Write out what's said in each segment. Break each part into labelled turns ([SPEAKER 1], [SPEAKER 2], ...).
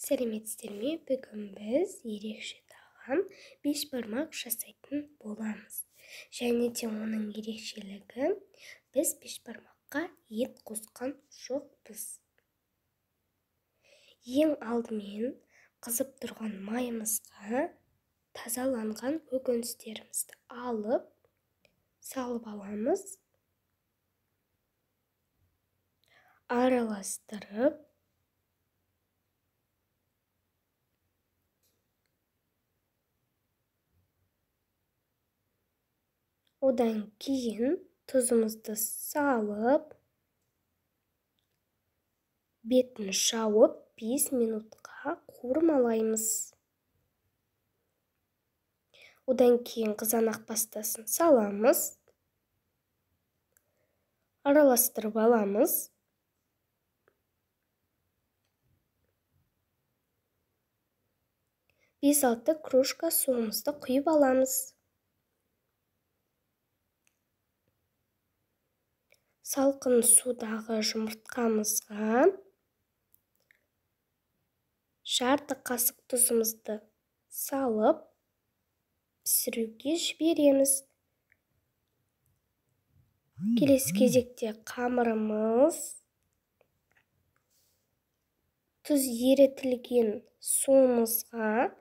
[SPEAKER 1] Сәлеметсіздер ме? Бүгін біз ерекше тағам бешбармақ жасайтын боламыз. Және де оның ерекшелігі, біз бешбармаққа ет қосқан жоқпыз. Ең алдымен қызып тұрған майымызға тазаланған көкөністерімізді алып, салып аламыз. Араластырып, одан кейін тұзымызды салып, бетін жауып 5 минутқа қуырмалаймыз. Одан кейін қызанақ пастасын саламыз, араластырып аламыз. Бес 6 кружка суымызды құйып аламыз. Салқын судағы жұмыртқамызға жарты қасық тұзымызды салып, пісіруге жібереміз. Келесі кезекте қамырымыз, тұз ерітілген суымызға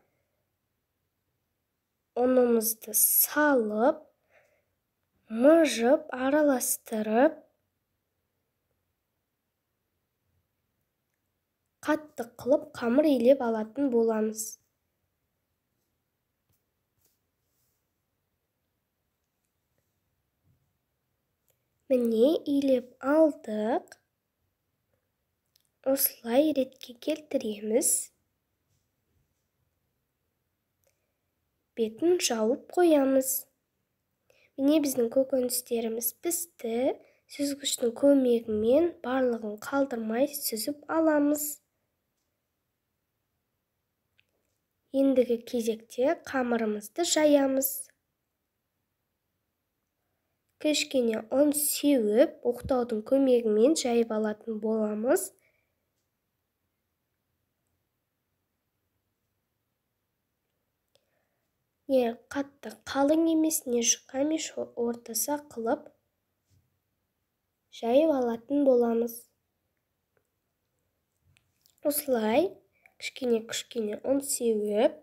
[SPEAKER 1] ұнымызды салып, мыжып, араластырып, қатты қылып қамыр илеп алатын боламыз. Міне илеп алдық. Осылай ретке келтіреміз. Бетін жауып қоямыз. Міне біздің көкөністеріміз пісті. Сүзгіштің көмегімен барлығын қалдырмай сүзіп аламыз. Ендігі кезекте қамырымызды жаямыз. Кішкене ұн сеуіп, оқтаудың көмегімен жайып алатын боламыз. Не қатты қалың емес, не жұқа емес, ортаса қылып жайып алатын боламыз. Осылай кішкене ұн сеуіп,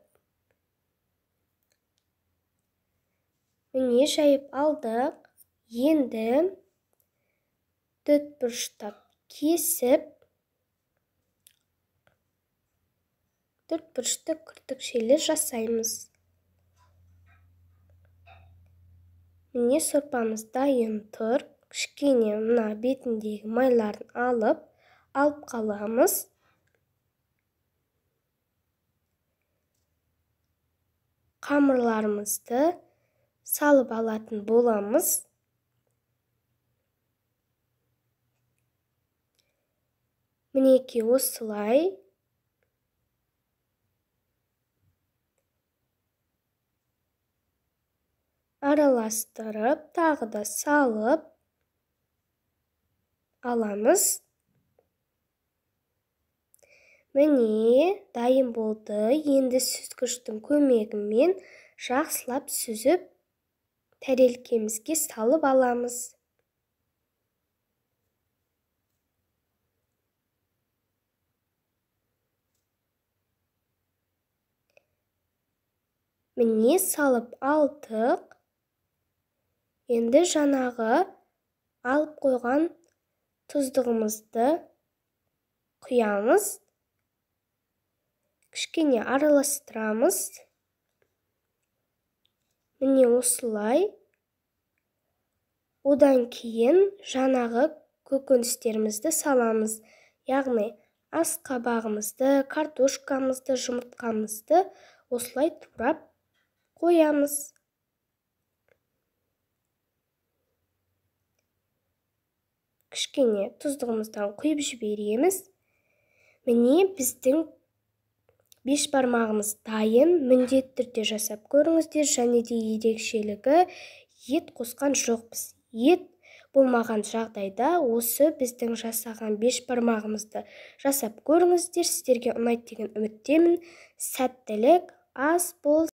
[SPEAKER 1] міне жайып алдық. Енді төртбұрыштап кесіп, төртбұрышты күртікшелер жасаймыз. Міне сорпамыз дайын тұр. Кішкене мына бетіндегі майларын алып қаламыз. Қамырларымызды салып алатын боламыз. Мінеки осылай. Араластырып, тағы да салып аламыз. Міне дайын болды. Енді сүзгіштің көмегімен жақсылап сүзіп, тәрелкемізге салып аламыз. Міне салып алдық. Енді жаңағы алып қойған тұздығымызды құямыз. Кішкене араластырамыз. Міне осылай. Одан кейін жаңағы көкөністерімізді саламыз. Яғни асқабағымызды, картошкамызды, жұмыртқамызды осылай турап қоямыз. Кішкене тұздығымыздан құйып жібереміз. Міне біздің бешбармағымыз дайын. Міндетті түрде жасап көріңіздер. Және де ерекшелігі, ет қосқан жоқпыз. Ет болмаған жағдайда осы біздің жасаған 5 бармағымызды жасап көріңіздер. Сіздерге ұнайды деген үміттемін. Сәттілік, ас болсын.